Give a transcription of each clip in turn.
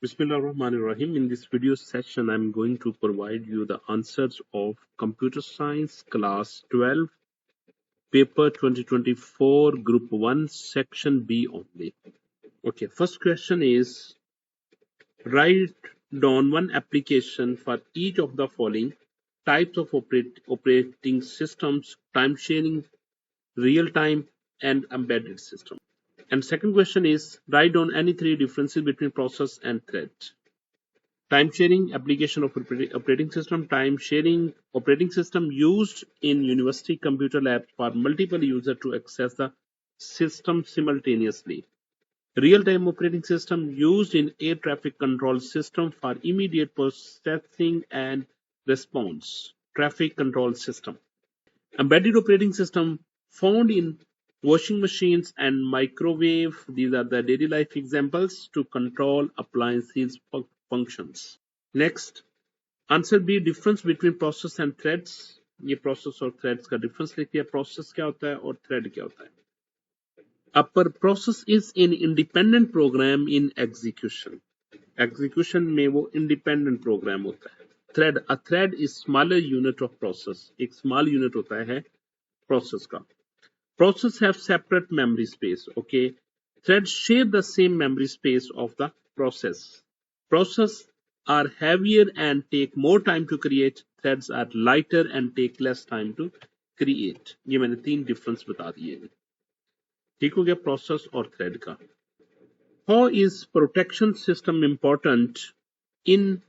Bismillahirrahmanirrahim. In this video session, I'm going to provide you the answers of Computer Science Class 12, Paper 2024, Group 1, Section B only. Okay, first question is, write down one application for each of the following types of operating systems: time sharing, real time, and embedded system. And second question is, write down any three differences between process and thread. Time sharing application of operating system. Time sharing operating system used in university computer labs for multiple users to access the system simultaneously. Real-time operating system used in air traffic control system for immediate processing and response. Traffic control system. Embedded operating system found in washing machines and microwave. These are the daily life examples to control appliances functions. Next, answer B, difference between process and threads. ये process और threads का difference लिखिए. Process क्या होता है और thread क्या होता है. Upper process is in independent program in execution. Execution में वो इंडिपेंडेंट प्रोग्राम होता है. Thread, a thread is smaller unit of process. एक स्मॉल यूनिट होता है प्रोसेस का. Process have separate memory space. Okay, thread share the same memory space of the process. Process are heavier and take more time to create. Threads are lighter and take less time to create. ये मैंने तीन difference बता दिए. ठीक हो गया process और thread का. How is protection system important in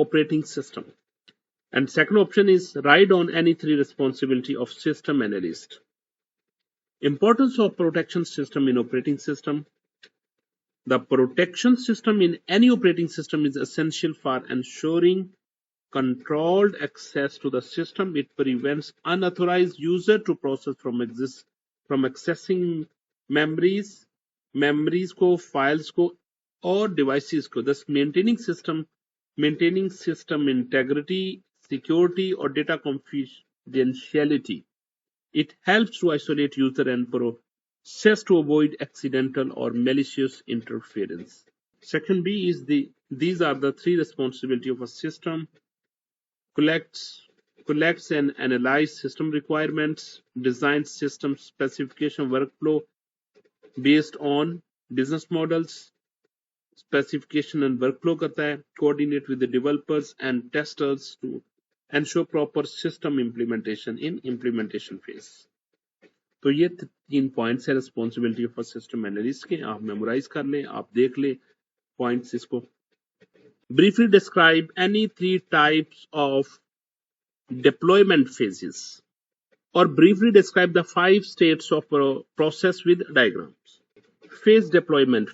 operating system? And second option is, write down any three responsibility of system analyst. Importance of protection system in operating system. The protection system in any operating system is essential for ensuring controlled access to the system. It prevents unauthorized user to process from accessing memories को, files को और devices को. Thus maintaining system integrity, security और data confidentiality. It helps to isolate user and process to avoid accidental or malicious interference. Section B is these are the three responsibilities of a system: collects and analyze system requirements, designs system specification workflow based on business models, specification and workflow करता है, coordinate with the developers and testers to ensure proper system implementation in implementation phase. तो ये तीन points है responsibility of a system analyst के. आप memorise कर लें, आप देख लें पॉइंट्स इसको. Briefly describe any three types of deployment phases, or briefly describe the 5 states of process with diagrams. Phase deployment.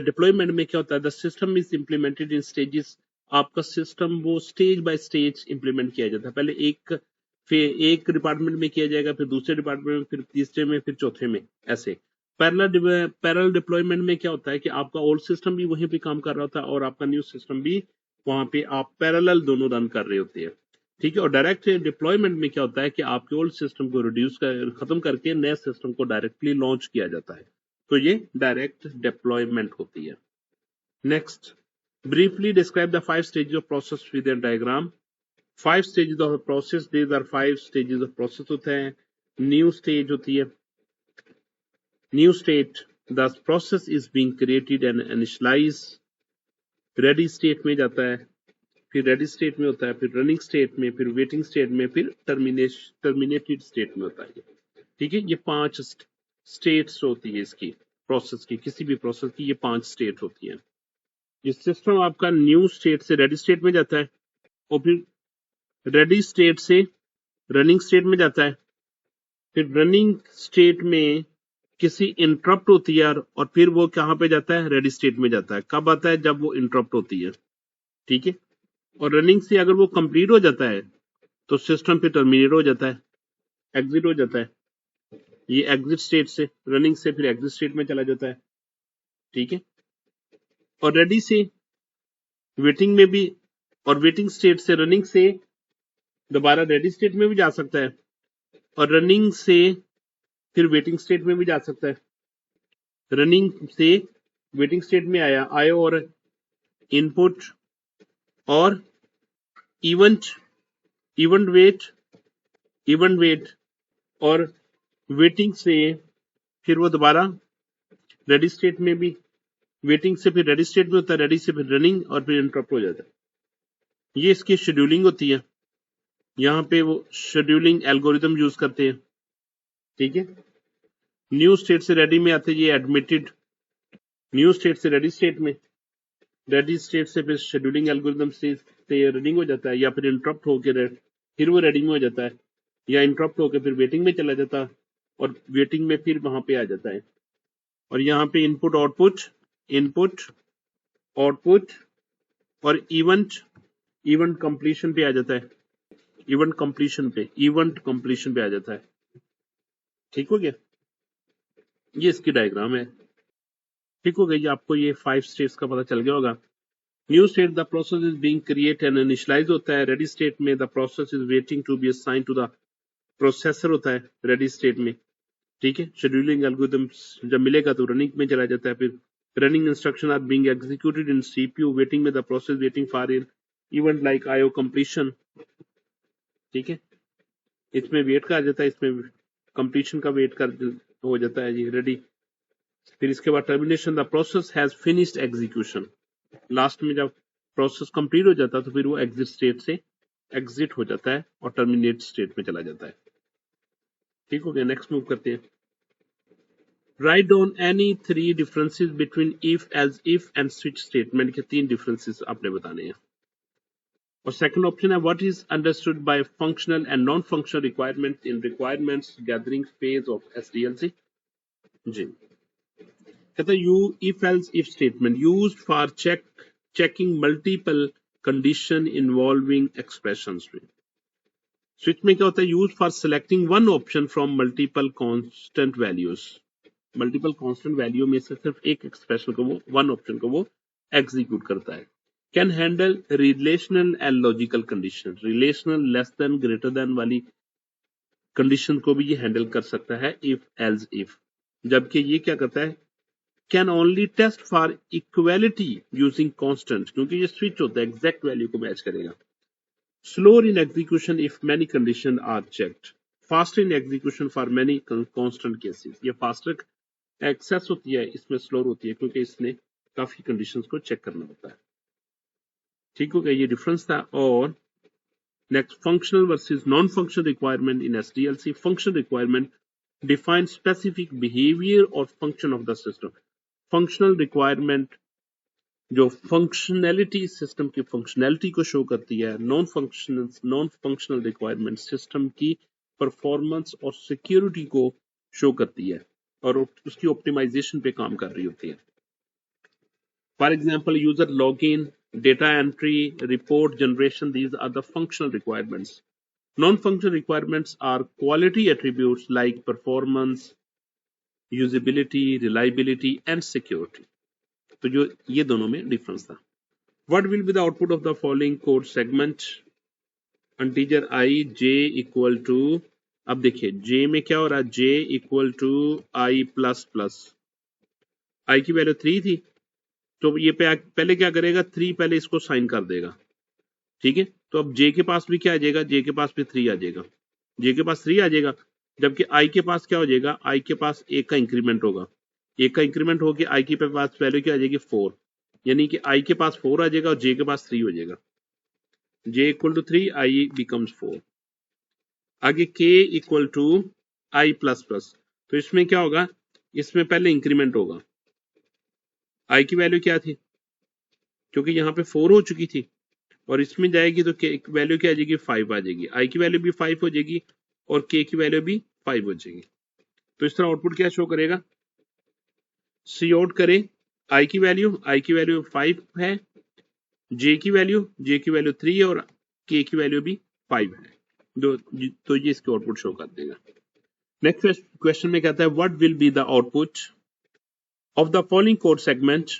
Deployment में क्या होता है? The system is implemented in stages. आपका सिस्टम वो स्टेज बाय स्टेज इंप्लीमेंट किया जाता है. पहले एक डिपार्टमेंट में किया जाएगा, फिर दूसरे डिपार्टमेंट में, फिर तीसरे में, फिर चौथे में, ऐसे. पैरेलल डिप्लॉयमेंट में क्या होता है कि आपका ओल्ड सिस्टम भी वहीं पे काम कर रहा होता है और आपका न्यू सिस्टम भी वहां पे आप पैरेलल दोनों रन कर रहे होते हैं. ठीक है. और डायरेक्ट डिप्लॉयमेंट में क्या होता है कि आपके ओल्ड सिस्टम को खत्म करके नए सिस्टम को डायरेक्टली लॉन्च किया जाता है. तो ये डायरेक्ट डिप्लॉयमेंट होती है. Next, briefly describe the 5 stages of process with a diagram. 5 stages of a process. These are 5 stages of process होते हैं. New stage होती है. New state, the process is being created and initialized. Ready state में जाता है, फिर ready state में होता है, फिर running state में, फिर waiting state में, फिर terminated state में होता है. ठीक है. ये 5 states होती है इसकी प्रोसेस की. किसी भी प्रोसेस की ये 5 स्टेट होती है. ये सिस्टम आपका न्यू स्टेट से रेडी स्टेट में जाता है और फिर रेडी स्टेट से रनिंग स्टेट में जाता है. फिर रनिंग स्टेट में किसी इंटरप्ट होती है और फिर वो कहां पे जाता है? रेडी स्टेट में जाता है. कब आता है? जब वो इंटरप्ट होती है. ठीक है. और रनिंग से अगर वो कंप्लीट हो जाता है तो सिस्टम पे टर्मिनेट हो जाता है, एग्जिट हो जाता है. ये एग्जिट स्टेट से, रनिंग से फिर एग्जिट स्टेट में चला जाता है. ठीक है. और रेडी से वेटिंग में भी, और वेटिंग स्टेट से रनिंग से दोबारा रेडी स्टेट में भी जा सकता है, और रनिंग से फिर वेटिंग स्टेट में भी जा सकता है. रनिंग से वेटिंग स्टेट में आया और इनपुट और इवेंट वेट और वेटिंग से फिर वो दोबारा रेडी स्टेट में भी, वेटिंग से फिर रेडी स्टेट में होता है, रेडी से फिर रनिंग और फिर इंटरप्ट हो जाता है। ये इसकी शेड्यूलिंग होती है। यहाँ पे वो शेड्यूलिंग एल्गोरिथम यूज करते हैं। ठीक है, न्यू स्टेट से रेडी में आते ये एडमिटेड, न्यू स्टेट से रेडी स्टेट में, रेडी स्टेट से फिर शेड्यूलिंग एल्गोरिथम से रनिंग हो जाता है, या फिर इंटरप्ट होकर फिर वो रेडी में हो जाता है, या इंटरप्ट होकर फिर वेटिंग में चला जाता है और वेटिंग में फिर वहां पे आ जाता है। और यहाँ पे इनपुट आउटपुट और इवेंट कंप्लीशन पे आ जाता है, इवेंट कंप्लीशन पे आ जाता है। ठीक हो गया, ये इसकी डायग्राम है। ठीक हो गई, आपको ये 5 स्टेट्स का पता चल गया होगा। New state the process is being create and initialise होता है। रेडी स्टेट में the process is waiting to be assigned to the processor होता है रेडी स्टेट में। ठीक है, शेड्यूलिंग एल्गोरिथम जब मिलेगा तो रनिंग में चला जाता है, फिर running instruction are being executed in CPU, waiting में the process waiting for in event like IO completion. ठीक है, इसमें वेट का आ जाता है, इसमें कंप्लीशन का वेट कर हो जाता है जी, रेडी। फिर इसके बाद termination the process has finished execution, last में जब प्रोसेस कंप्लीट हो जाता है तो फिर वो एग्जिट स्टेट से एग्जिट हो जाता है और टर्मिनेट स्टेट में चला जाता है। ठीक हो गया, नेक्स्ट मूव करते हैं। Write down any 3 differences between if, as if and switch statement के 3 डिफरेंसेस आपने बताने हैं। और सेकंड ऑप्शन है what is understood by functional and non functional requirements in requirements gathering phase of SDLC. जी, कहता है you if else if statement used for checking multiple condition involving expressions में। स्विच में क्या होता है, use for selecting one option from multiple constant values, multiple constant value में से सिर्फ एक एक्सप्रेशन को वो, वन ऑप्शन को वो एग्जीक्यूट करता है। Can handle relational and logical condition, relational less than greater than वाली कंडीशन को भी ये हैंडल कर सकता है इफ एल्स इफ। जबकि ये क्या करता है, can only test for equality using constant, क्योंकि ये स्विच होता है, एग्जैक्ट वैल्यू को मैच करेगा। Slower in execution if many condition are checked, faster in execution for many constant cases. ये फास्टर एक्सेस होती है, इसमें स्लोअर होती है क्योंकि इसने काफी कंडीशंस को चेक करना होता है। ठीक हो गया, ये डिफरेंस था। और next, functional versus non functional requirement in SDLC. Functional requirement define specific behaviour और function of the system. Functional requirement जो फंक्शनैलिटी, सिस्टम की फंक्शनैलिटी को शो करती है। नॉन फंक्शनल रिक्वायरमेंट सिस्टम की परफॉर्मेंस और सिक्योरिटी को शो करती है और उसकी ऑप्टिमाइजेशन पे काम कर रही होती है। For example, user login, data entry, report generation, these are the functional requirements. Non functional requirements are quality attributes like performance, usability, reliability and security. तो जो ये दोनों में डिफरेंस था। What will be the output of the following code segment, integer I J equal to, अब देखिए J में क्या हो रहा है, J equal to I plus plus, I की वैल्यू 3 थी तो ये पहले क्या करेगा, 3 पहले इसको साइन कर देगा। ठीक है, तो अब जे के पास भी क्या आ जाएगा, जे के पास भी 3 आ जाएगा, जे के पास 3 आ जाएगा। जबकि आई के पास क्या हो जाएगा, आई के पास 1 का इंक्रीमेंट होगा, 1 का इंक्रीमेंट होकर आई के पास वैल्यू क्या आ जाएगी 4, यानी कि आई के पास 4 आ जाएगा और जे के पास 3 हो जाएगा। J equal to 3, I becomes 4। आगे K equal to I plus plus, तो इसमें क्या होगा, इसमें पहले इंक्रीमेंट होगा। आई की वैल्यू क्या थी, क्योंकि यहाँ पे 4 हो चुकी थी और इसमें जाएगी तो वैल्यू क्या आ जाएगी, 5 आ जाएगी। आई की वैल्यू भी 5 हो जाएगी और के की वैल्यू भी 5 हो जाएगी। तो इस तरह आउटपुट क्या शो करेगा, सी आउट करे आई की वैल्यू 5 है, जे की वैल्यू 3 है और के की वैल्यू भी 5 है, तो ये इसके आउटपुट शो कर देगा। नेक्स्ट क्वेश्चन में कहता है what will be the output of the following code segment,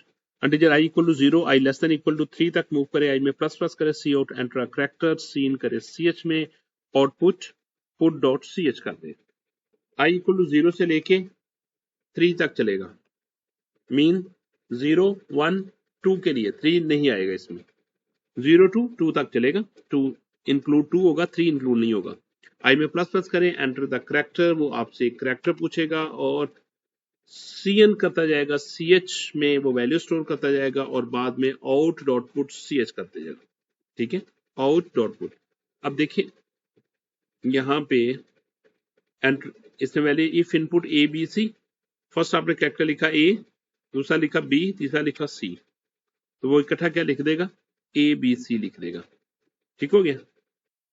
integer I equal to 0, I less than equal to 3 तक मूव करे, आई में प्लस प्लस करे, C out enter character, C in करे C H में, output put dot C H कर दे। आई equal to 0 से लेके 3 तक चलेगा, मीन 0 1 2 के लिए 3 नहीं आएगा इसमें, 0 to 2 तक चलेगा, 2 इंक्लूड 2 होगा, 3 इंक्लूड नहीं होगा। आई में प्लस प्लस करें, एंटर द करेक्टर, वो आपसे एक करेक्टर पूछेगा और cn करता जाएगा, ch में वो वैल्यू स्टोर करता जाएगा और बाद में out डॉट पुट ch करते जाएगा। ठीक है, out डॉट पुट। अब देखिए यहाँ पे एंटर, इसमें value if input A B C, first आपने कैरेक्टर लिखा ए, दूसरा लिखा बी, तीसरा लिखा सी, तो वो इकट्ठा क्या लिख देगा, ए बी सी लिख देगा। ठीक हो गया।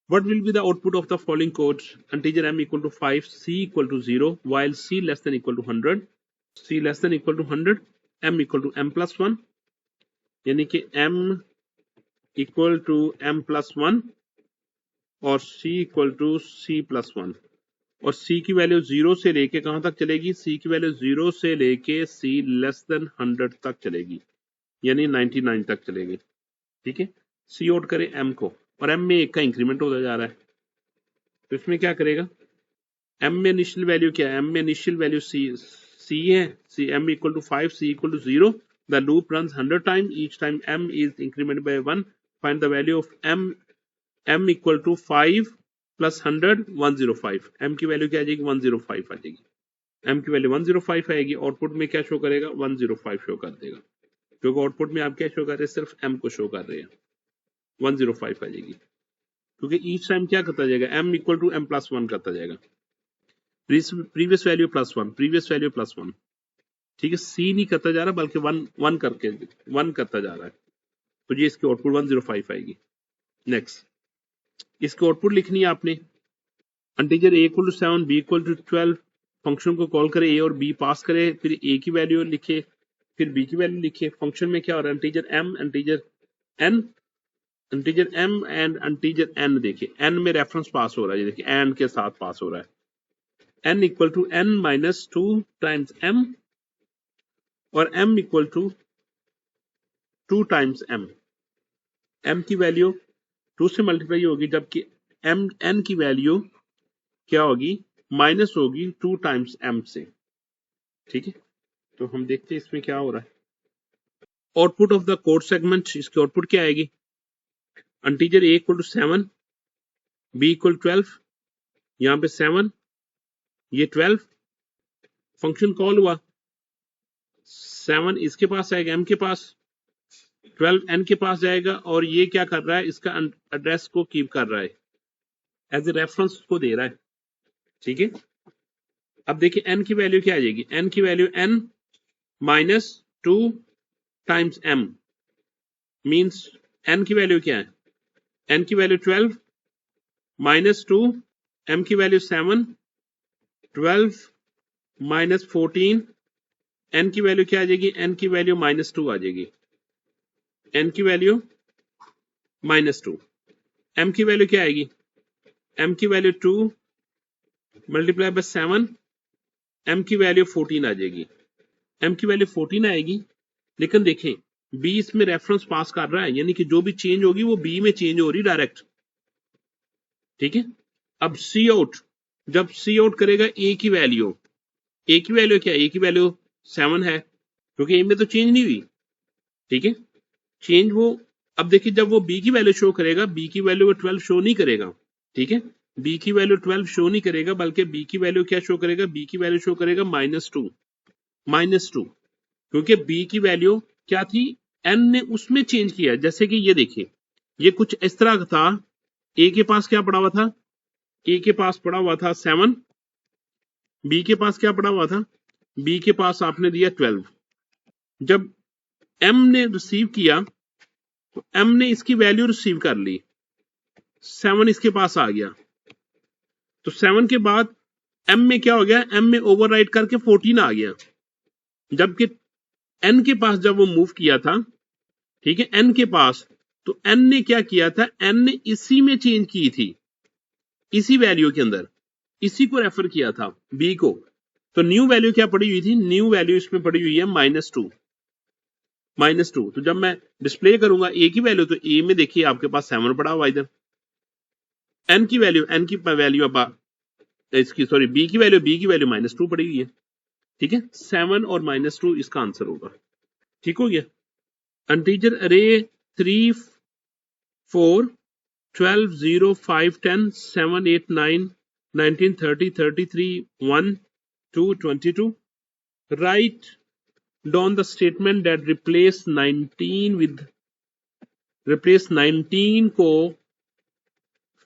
What will be the output of the following code? Integer m equal to 5, c equal to 0, while c less than equal to 100, c less than equal to 100, m equal to m plus 1, यानी कि m equal to m plus 1 और c equal to c plus 1, और c की value 0 से लेके कहां तक चलेगी, c की वैल्यू 0 से लेके c लेस देन 100 तक चलेगी, यानी 99 तक चलेगी। ठीक है, c आउट करें m को, और m में 1 का इंक्रीमेंट होता जा रहा है, तो इसमें क्या करेगा, m में इनिशियल वैल्यू क्या है, m में इनिशियल वैल्यू c है, c m equal to 5, c equal to 0, the loop runs 100 times, each time m is incremented by 1, find the value of m equal to 5 plus 100, 105, m की value क्या आ जाएगी, 105 आ जाएगी, m की value 105 आएगी, output में क्या show करेगा, 105 show कर देगा, क्योंकि आउटपुट में आप क्या शो कर रहे हैं, सिर्फ m को शो कर रहे हैं, 105 आ जाएगी, क्योंकि ईच टाइम क्या करता जाएगा, m equal to m plus 1 करता जाएगा, previous value plus 1, previous value plus 1। ठीक है, सी नहीं करता जा रहा बल्कि 1 करके 1 करता जा रहा है, तो ये इसकी आउटपुट 105 आएगी। नेक्स्ट, इसकी आउटपुट लिखनी है आपने, integer a equal to 7, b equal to 12, function को कॉल करे, a और b पास करे, फिर a की वैल्यू लिखे, फिर b की वैल्यू लिखे, फंक्शन में क्या हो रहा है, integer m, integer n, integer m and integer n, देखिए n में रेफरेंस पास हो रहा है, देखिए एंड के साथ पास हो रहा है, n equal to n minus 2 times m और m equal to 2 times m, m की वैल्यू 2 से मल्टीप्लाई होगी, जबकि n की वैल्यू क्या होगी, माइनस होगी 2 टाइम्स m से। ठीक है, तो हम देखते हैं इसमें क्या हो रहा है। Output of the code segment, इसकी आउटपुट क्या आएगी, integer a equal to 7, b equal 12, यहाँ पे 7, ये 12, फंक्शन कॉल हुआ, 7 इसके पास आएगा m के पास, 12 n के पास जाएगा, और ये क्या कर रहा है, इसका एड्रेस को कीप कर रहा है, एज ए रेफरेंस को दे रहा है। ठीक है, अब देखिए n की वैल्यू क्या आ जाएगी, n की value n minus 2 times m, means n की वैल्यू क्या है, n की वैल्यू 12 माइनस 2, m की वैल्यू 7, 12 माइनस 14, n की वैल्यू क्या आ जाएगी, n की वैल्यू माइनस 2 आ जाएगी, n की वैल्यू माइनस 2, m की वैल्यू क्या आएगी, m की वैल्यू 2 मल्टीप्लाई बाय 7, m की वैल्यू 14 आ जाएगी, m की वैल्यू 14 आएगी, लेकिन देखें b इसमें रेफरेंस पास कर रहा है, यानी कि जो भी चेंज होगी वो b में चेंज हो रही डायरेक्ट। ठीक है, अब c आउट, जब c आउट करेगा a की वैल्यू क्या है, a की वैल्यू 7 है, क्योंकि a में तो चेंज नहीं हुई। ठीक है, चेंज वो, अब देखिए जब वो b की वैल्यू शो करेगा, b की वैल्यू वो 12 शो नहीं करेगा। ठीक है, b की वैल्यू 12 शो नहीं करेगा, बल्कि b की वैल्यू क्या शो करेगा, b की वैल्यू शो करेगा माइनस 2, क्योंकि b की वैल्यू क्या थी, n ने उसमें चेंज किया, जैसे कि ये देखिए, ये कुछ इस तरह का था, a के पास क्या पड़ा हुआ था, a के पास पड़ा हुआ था 7, b के पास क्या पड़ा हुआ था, b के पास आपने दिया 12, जब m ने रिसीव किया तो m ने इसकी वैल्यू रिसीव कर ली, 7 इसके पास आ गया, तो 7 के बाद m में क्या हो गया, m में ओवरराइड करके 14 आ गया, जबकि n के पास जब वो मूव किया था, ठीक है, n के पास, तो n ने क्या किया था, n ने इसी में चेंज की थी, इसी वैल्यू के अंदर, इसी को रेफर किया था b को, तो न्यू वैल्यू क्या पड़ी हुई थी, न्यू वैल्यू इसमें पड़ी हुई है माइनस 2, तो जब मैं डिस्प्ले करूंगा a की वैल्यू, तो a में देखिए आपके पास 7 पड़ा हुआ इधर, n की वैल्यू अब इसकी सॉरी b की वैल्यू माइनस 2 पड़ी हुई है। ठीक है, 7 और माइनस 2 इसका आंसर होगा। ठीक हो गया। integer array 3 4 12 0 5 10 7 8 9 19 30 33 1 2 22. Write down the statement that replace 19 को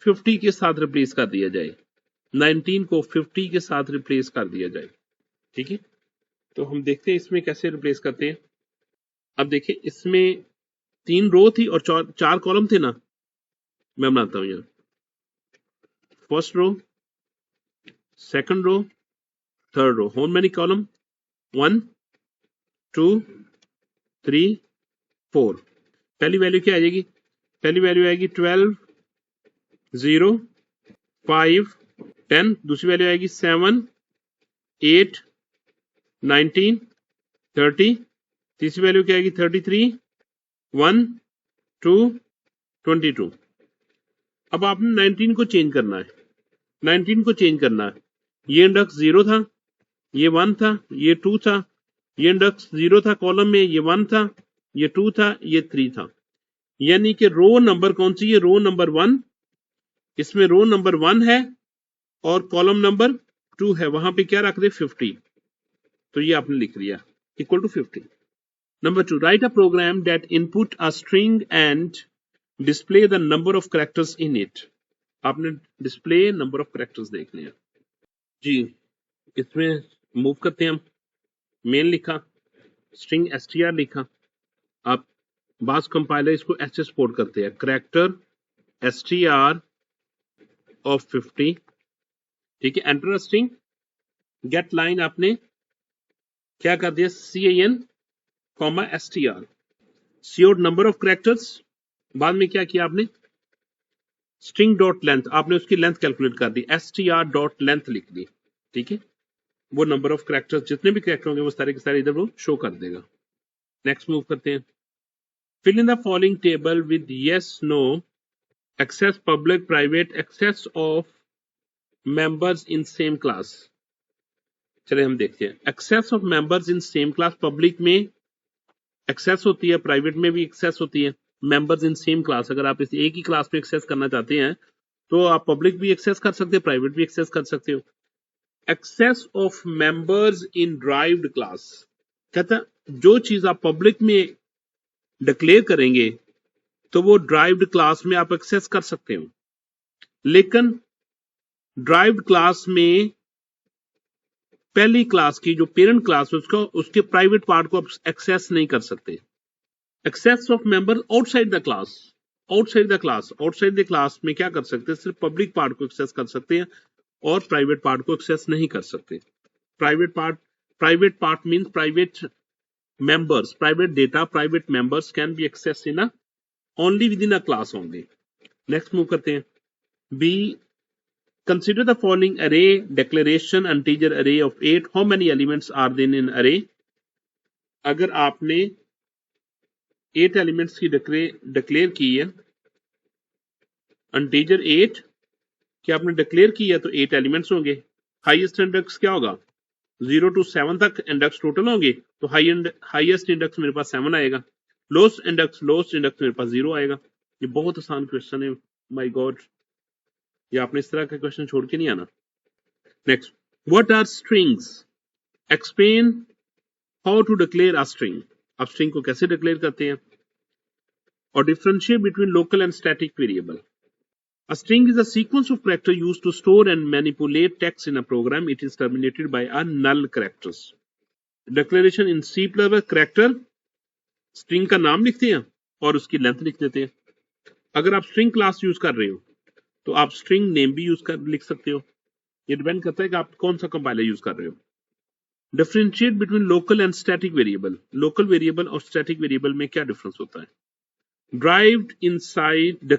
50 के साथ रिप्लेस कर दिया जाए। 19 को 50 के साथ रिप्लेस कर दिया जाए। ठीक है, तो हम देखते हैं इसमें कैसे रिप्लेस करते हैं। अब देखिए इसमें 3 रो थी और 4 कॉलम थे ना। मैं बनाता हूं यहाँ first row, second row, third row. How many column? 1 2 3 4। पहली वैल्यू क्या आ जाएगी? पहली वैल्यू आएगी 12 0 5 10। दूसरी वैल्यू आएगी 7 8 19 30। तीसरी वैल्यू क्या आएगी? 33 1 2 22। अब आपने 19 को चेंज करना है। 19 को चेंज करना है। ये इंडेक्स 0 था, ये 1 था, ये 2 था। ये इंडेक्स 0 था कॉलम में, ये 1 था, ये 2 था, ये 3 था। यानी कि रो नंबर कौन सी है? Row number 1। इसमें रो नंबर 1 है और कॉलम नंबर 2 है। वहां पे क्या रख दे? 50। तो ये आपने लिख लिया equal to 50। Number 2, write a program that input a string and display the number of characters in it. आपने डिस्प्ले नंबर ऑफ कैरेक्टर्स देखने हैं जी। इसमें मूव करते हैं हम। मेन लिखा, स्ट्रिंग str लिखा। आप बास कंपाइलर इसको ऐसे सपोर्ट करते हैं, कैरेक्टर str ऑफ 50। ठीक है, एंटर स्ट्रिंग। गेट लाइन आपने क्या कर दिया? can comma str। सीओड नंबर ऑफ कैरेक्टर्स। बाद में क्या किया आपने? स्ट्रिंग डॉट लेंथ, आपने उसकी लेंथ कैलकुलेट कर दी, str डॉट लेंथ लिख दी। ठीक है, वो नंबर ऑफ कैरेक्टर्स जितने भी कैरेक्टर होंगे वो सारे के सारे इधर वो शो कर देगा। नेक्स्ट मूव करते हैं। Fill in the following table with yes no, access public private, access of members in same class. चलिए हम देखते हैं। Access of members in same class, public में एक्सेस होती है, प्राइवेट में भी एक्सेस होती है। मेंबर्स इन सेम क्लास, अगर आप इस एक ही क्लास में एक्सेस करना चाहते हैं तो आप पब्लिक भी एक्सेस कर सकते हो, प्राइवेट भी एक्सेस कर सकते हो। Access of members in derived class कहता है जो चीज आप पब्लिक में डिक्लेयर करेंगे तो वो ड्राइव्ड क्लास में आप एक्सेस कर सकते हो, लेकिन ड्राइव्ड क्लास में पहली क्लास की जो पेरेंट क्लास है उसके प्राइवेट पार्ट को आप एक्सेस नहीं कर सकते। Access of member outside the class, outside the class में क्या कर सकते हैं? सिर्फ पब्लिक पार्ट को एक्सेस कर सकते हैं और प्राइवेट पार्ट को एक्सेस नहीं कर सकते। Private part means private members, private data, private members can be accessed in a only within a class only. Next move करते हैं। B, consider the following array declaration integer array of 8. How many elements are there in array? अगर आपने 8 elements की declare की है, integer 8 कि आपने declare की है तो 8 elements होंगे। हाईएस्ट इंडेक्स क्या होगा? 0 to 7 तक इंडेक्स टोटल होंगे तो हाईएस्ट इंडेक्स मेरे पास 7 आएगा। लोएस्ट इंडेक्स मेरे पास 0 आएगा। ये बहुत आसान क्वेश्चन है, माय गॉड, ये आपने इस तरह का क्वेश्चन छोड़ के नहीं आना। Next, what are strings? Explain how to declare a string. आप स्ट्रिंग को कैसे डिक्लेयर करते हैं? और differentiate between local and static variable. A string is a sequence of characters used to store and manipulate text in a program. It is terminated by a null characters. Declaration in C++ character, string का नाम लिखते हैं और उसकी length लिख देते हैं। अगर आप स्ट्रिंग क्लास यूज कर रहे हो तो आप स्ट्रिंग नेम भी लिख सकते हो। ये डिपेंड करता है कि आप कौन सा कंपाइलर यूज कर रहे हो। Differentiate between local and static variable. Local variable और स्टैटिक वेरिएबल में क्या डिफरेंस होता है? Derived inside the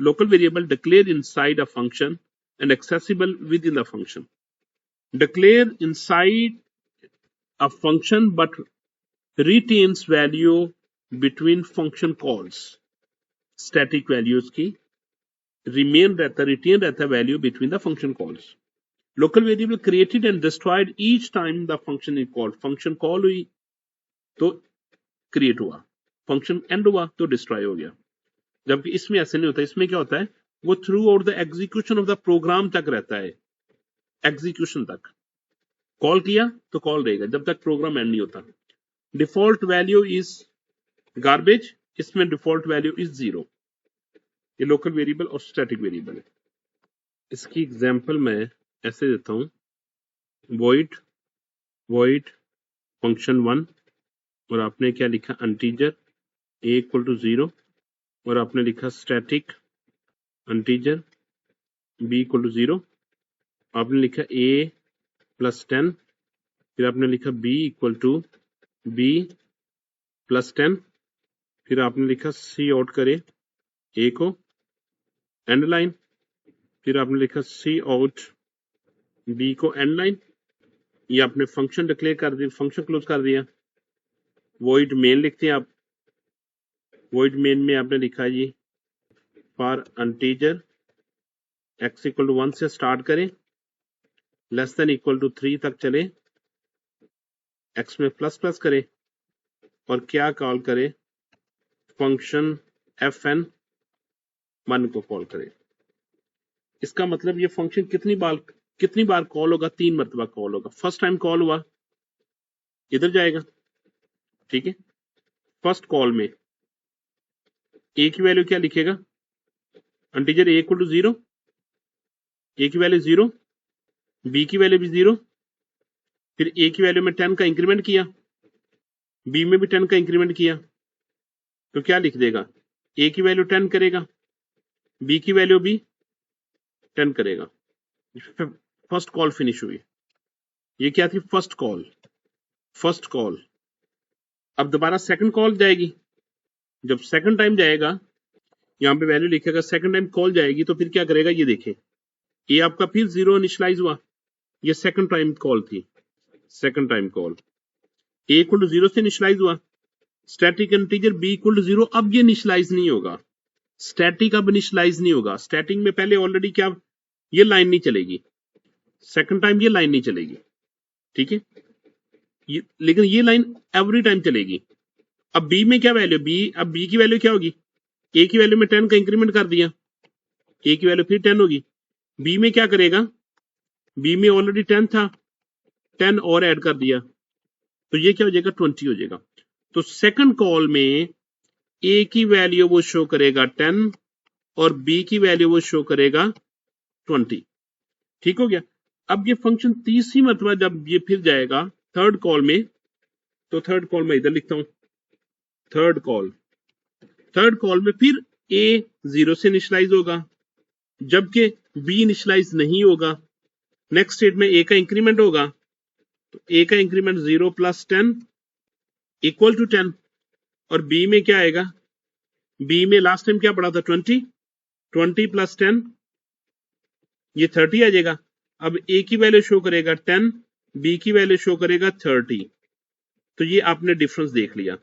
local variable declared inside a function and accessible within the function. Declare inside a function but retains value between function calls. Static values की retain रहता है value between the function calls. Local variable created and destroyed each time the function is called. Function call हुई तो create हुआ, function and हुआ तो destroy हो गया। जबकि इसमें ऐसे नहीं होता, इसमें क्या होता है, वो throughout the execution of the program तक रहता है, एग्जीक्यूशन तक। कॉल किया तो कॉल रहेगा जब तक प्रोग्राम एंड नहीं होता। डिफॉल्ट वैल्यू इज गार्बेज, इसमें डिफॉल्ट वैल्यू इज 0। ये लोकल वेरिएबल और स्टैटिक वेरिएबल है। इसकी एग्जांपल मैं ऐसे देता हूं, void function 1 और आपने क्या लिखा, इंटीजर a इक्वल टू 0 और आपने लिखा static integer b equal to 0, आपने लिखा a प्लस 10, फिर आपने लिखा b equal to b plus 10, फिर आपने लिखा सी आउट करे a को एंड लाइन, फिर आपने लिखा सी आउट b को एंड लाइन। ये आपने फंक्शन डिक्लेयर कर दिया, फंक्शन क्लोज कर दिया। वॉइड मेन लिखते हैं आप, वॉइड मेन में आपने लिखा जी for integer x equal to 1 से स्टार्ट करें, लेस देन इक्वल टू 3 तक चले, x में प्लस प्लस करे और क्या कॉल करे, फंक्शन fn 1 को कॉल करे। इसका मतलब ये फंक्शन कितनी बार कॉल होगा, 3 मरतबा कॉल होगा। फर्स्ट टाइम कॉल हुआ इधर जाएगा, ठीक है। फर्स्ट कॉल में a की वैल्यू क्या लिखेगा, integer a equal to 0, a की वैल्यू 0, b की वैल्यू भी 0, फिर a की वैल्यू में 10 का इंक्रीमेंट किया, b में भी 10 का इंक्रीमेंट किया, तो क्या लिख देगा, a की वैल्यू 10 करेगा, b की वैल्यू भी 10 करेगा। फर्स्ट कॉल फिनिश हुई। ये क्या थी, फर्स्ट कॉल। अब दोबारा सेकंड कॉल जाएगी, जब सेकंड टाइम जाएगा, यहां पे वैल्यू लिखेगा, सेकंड टाइम कॉल जाएगी तो फिर क्या करेगा, ये देखें, ये आपका फिर 0 इनिशियलाइज हुआ, ये सेकंड टाइम कॉल थी, second time call a equal to 0 से इनिशियलाइज हुआ, static integer b equal to 0, अब ये इनिशियलाइज नहीं होगा, स्टैटिक अब इनिशियलाइज नहीं होगा। स्टैटिक में पहले ऑलरेडी क्या, ये लाइन नहीं चलेगी, सेकंड टाइम ये लाइन नहीं चलेगी, ठीक है, लेकिन ये लाइन एवरी टाइम चलेगी। अब b में क्या वैल्यू, अब b की वैल्यू क्या होगी, a की वैल्यू में 10 का इंक्रीमेंट कर दिया, a की वैल्यू फिर 10 होगी, b में क्या करेगा, b में ऑलरेडी 10 था, 10 और ऐड कर दिया, तो ये क्या हो जाएगा, 20 हो जाएगा। तो सेकंड कॉल में a की वैल्यू वो शो करेगा 10 और b की वैल्यू वो शो करेगा 20, ठीक हो गया। अब ये फंक्शन तीसरी मरतबा जब ये फिर जाएगा थर्ड कॉल में, तो थर्ड कॉल में इधर लिखता हूं, थर्ड कॉल में फिर a 0 से इनिशियलाइज होगा, जबकि b इनिशियलाइज नहीं होगा। नेक्स्ट स्टेट में a का इंक्रीमेंट होगा, तो a का इंक्रीमेंट 0 प्लस 10 इक्वल टू 10, और b में क्या आएगा, b में लास्ट टाइम क्या पढ़ा था, 20 प्लस 10 ये 30 आ जाएगा। अब a की वैल्यू शो करेगा 10, b की वैल्यू शो करेगा 30, तो ये आपने डिफरेंस देख लिया।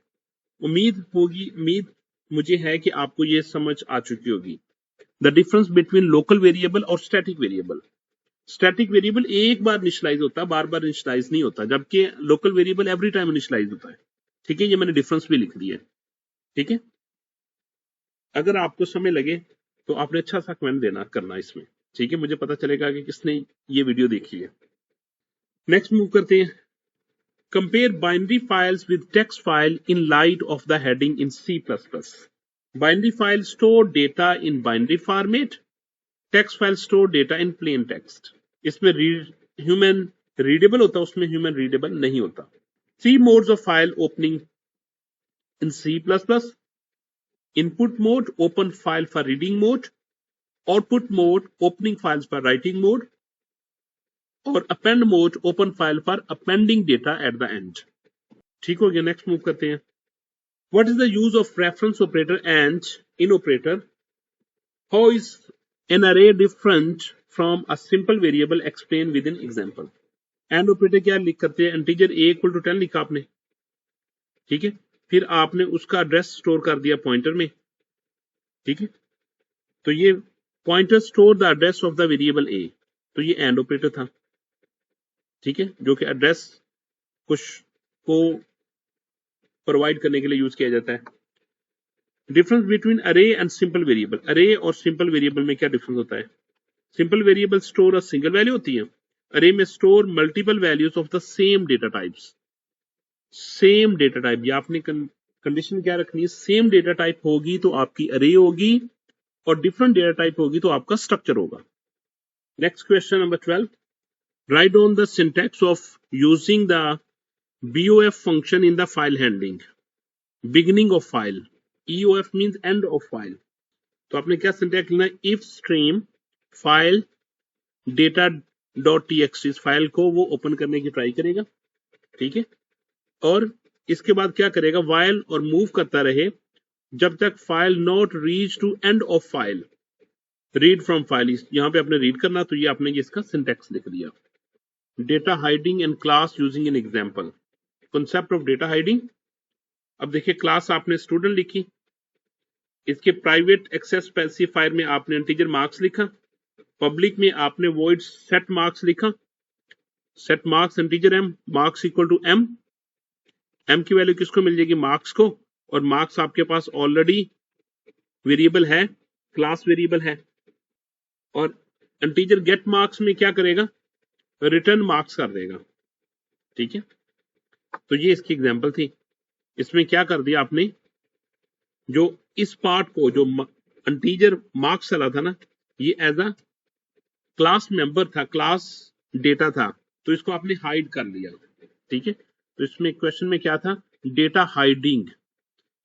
उम्मीद मुझे है कि आपको ये समझ आ चुकी होगी, the difference between local variable और स्टैटिक वेरिएबल। स्टैटिक वेरिएबल एक बार इनिशियलाइज होता है, बार बार इनिशियलाइज नहीं होता, जबकि local variable every time initialize होता है, ठीक है। ये मैंने डिफरेंस भी लिख दिया, ठीक है। अगर आपको समय लगे तो आपने अच्छा सा कमेंट देना करना इसमें, ठीक है, मुझे पता चलेगा कि किसने ये वीडियो देखी है। नेक्स्ट मूव करते हैं, compare binary files with text file in light of the heading in C++। Binary file store data in binary format, text file store data in plain text. इसमें ह्यूमन रीडेबल होता है, उसमें human readable नहीं होता। 3 modes of file opening in C++: input mode, open file for reading mode; output mode, opening files for writing mode; और append mode, open file for appending data at the end। ठीक हो गया, next move करते हैं। What is the use of reference operator and in operator? How is an array different from a simple variable? Explain within example। And operator क्या लिख करते हैं, integer a equal to 10 लिखा आपने, ठीक है, फिर आपने उसका एड्रेस स्टोर कर दिया पॉइंटर में, ठीक है, तो ये pointer store the address of the variable a, तो ये एंड ऑपरेटर था, ठीक है, जो कि एड्रेस कुछ को प्रोवाइड करने के लिए यूज किया जाता है। डिफरेंस बिटवीन अरे एंड सिंपल वेरिएबल, अरे और सिंपल वेरिएबल में क्या डिफरेंस होता है? Simple variable store a single value होती है, अरे में store multiple values of the same data types. Same data type, या आपने कंडीशन क्या रखनी है? सेम डेटा टाइप होगी तो आपकी अरे होगी, और डिफरेंट डेटा टाइप होगी तो आपका स्ट्रक्चर होगा। Next question number 12, write down the syntax of using the BOF function in the file handling, beginning of file, EOF means end of file। तो आपने क्या सिंटैक्स लिखना है? If stream file data dot TXT, इस file को वो open करने की ट्राई करेगा, ठीक है, और इसके बाद क्या करेगा? वाइल और मूव करता रहे जब तक file not reach to end of file, read from file, यहां पे आपने रीड करना, तो ये आपने इसका सिंटैक्स लिख दिया। Data hiding and class using an example, concept of data hiding. अब देखिए, क्लास आपने स्टूडेंट लिखी, इसके प्राइवेट एक्सेस स्पेसिफायर में आपने इंटीजर मार्क्स लिखा, पब्लिक में आपने वॉइड सेट मार्क्स लिखा, set marks integer m, marks equal to m, m की वैल्यू किसको मिल जाएगी? मार्क्स को, और मार्क्स आपके पास ऑलरेडी वेरिएबल है, क्लास वेरिएबल है। और इंटीजर गेट मार्क्स में क्या करेगा? रिटर्न मार्क्स कर देगा, ठीक है। तो ये इसकी एग्जांपल थी। इसमें क्या कर दिया आपने? जो इस पार्ट को, जो इंटीजर मार्क्स चला था ना, ये एज अ क्लास मेंबर था, क्लास डेटा था, तो इसको आपने हाइड कर लिया, ठीक है। तो इसमें क्वेश्चन में क्या था? डेटा हाइडिंग,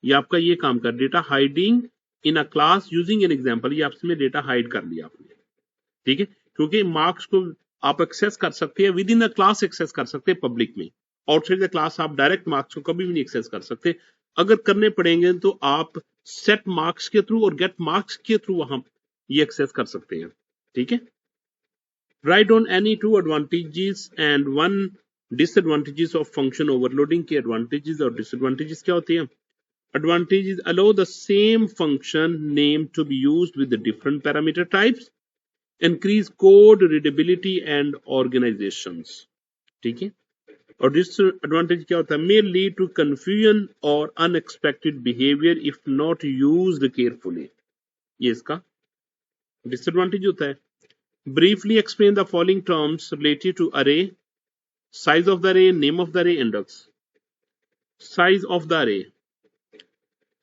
ये आपका ये काम कर, data hiding in a class using an example, ये आपने डेटा हाइड कर लिया आपने, ठीक है। क्योंकि मार्क्स को आप एक्सेस कर सकते हैं within the class, access कर सकते हैं पब्लिक में, आउटसाइड द क्लास आप डायरेक्ट मार्क्स को कभी भी नहीं एक्सेस कर सकते। अगर करने पड़ेंगे तो आप सेट मार्क्स के थ्रू और गेट मार्क्स के थ्रू वहां ये एक्सेस कर सकते हैं, ठीक है। Right on any two advantages and one disadvantages of function overloading के एडवांटेजेस और डिसएडवांटेजेस क्या होती है? Advantages allow the same function name to be used with the different parameter types, increase code readability and organizations, ठीक है। और disadvantage क्या होता है? May lead to confusion or unexpected behavior if not used carefully, ये इसका disadvantage होता है। Briefly explain the following terms related to array, size of the array, name of the array, index। size of the array,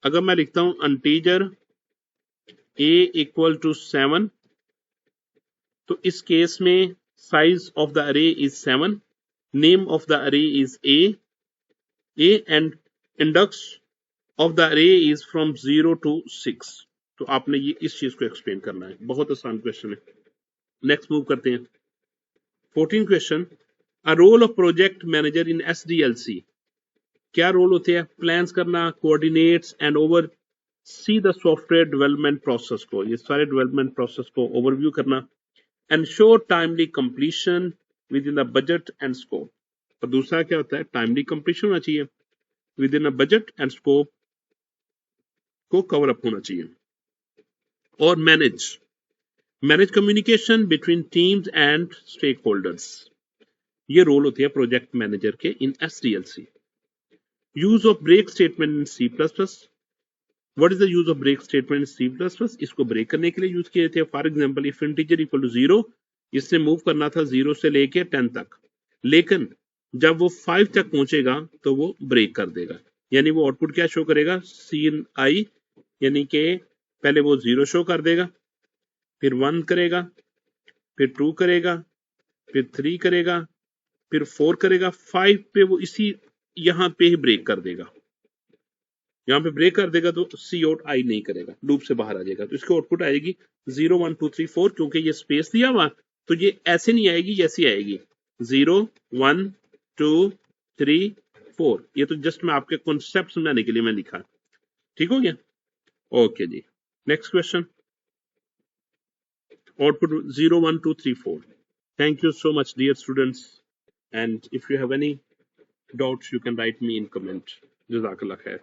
अगर मैं लिखता हूं integer a equal to 7, तो इस केस में साइज ऑफ द अरे इज 7, नेम ऑफ द अरे is a and index of the अरे इज फ्रॉम 0 to 6। तो आपने ये इस चीज को एक्सप्लेन करना है, बहुत आसान क्वेश्चन है। नेक्स्ट मूव करते हैं 14 question, a role of project manager in SDLC, क्या रोल होते हैं? प्लान्स करना, coordinates and oversee the software development process को, ये सारे डेवलपमेंट प्रोसेस को ओवरव्यू करना, ensure timely completion within the budget and scope। और दूसरा क्या होता है? टाइमली कंप्लीशन होना चाहिए, within a budget and scope को कवर अप होना चाहिए। और manage communication between teams and stakeholders, ये रोल होती है प्रोजेक्ट मैनेजर के in SDLC। Use of break statement in C++, what is the use of break statement in C++? इसको break करने के लिए यूज किए थे। For example, if integer equal to 0, इससे मूव करना था 0 से लेके 10 तक, लेकिन जब वो 5 तक पहुंचेगा तो वो ब्रेक कर देगा, यानी वो आउटपुट क्या शो करेगा? CNI, यानी कि पहले वो 0 शो कर देगा, फिर 1 करेगा, फिर 2 करेगा, फिर 3 करेगा, फिर 4 करेगा, 5 पे वो इसी यहां पे ही ब्रेक कर देगा, यहां पे ब्रेक कर देगा, तो सी आउट आई नहीं करेगा, लूप से बाहर आ जाएगा। तो इसकी आउटपुट आएगी 0 1 2 3 4, क्योंकि ये स्पेस दिया हुआ, तो ये ऐसे नहीं आएगी, जैसी आएगी 0 1 2 3 4। ये तो जस्ट मैं आपके कॉन्सेप्ट समझाने के लिए मैं लिखा, ठीक हो गया? ओके जी, next question, output 0 1 2 3 4। Thank you so much dear students, and if you have any doubts you can write me in comment. Jazakallah khair.